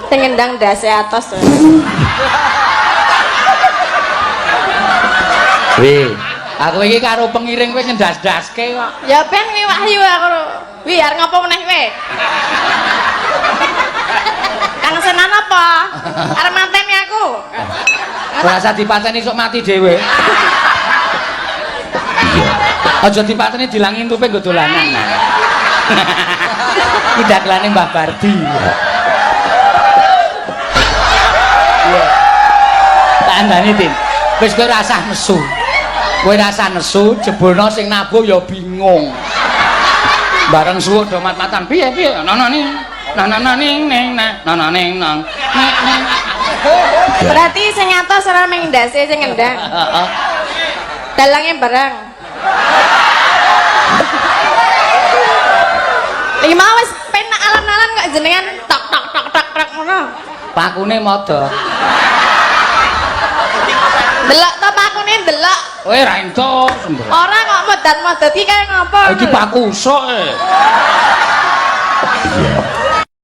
Sing ngendang ndase atos. Wi, aku iki karo pengiring kowe nyendas-daske kok. Ya ben wi wahyu aku. Wi arep ngopo meneh kowe? Kang senan apa? Arep manteni aku. Ora usah dipateni sok mati dhewe. Aja dipateni dilangin tupe nggo dolanan. Iki dagelane Mbah Bardi. Iya. Tak andani, Tin. Wis kowe rasah nesu. Kowe rasah nesu, jebulno sing nabuh ya bingung. Bareng suwuk do mat-matan. Piye? Nono ning. Ning nang. Berarti sing atos ora mung ndase sing ngendang. Heeh. Dalange barang. Iki mau wis penak alam-alam kok jenengan tok ngono. Pakune modho. Delok to pakune delok. Kowe ra entuk sembah. Ora kok modat-modat iki kaya ngopo? Iki paku sok e.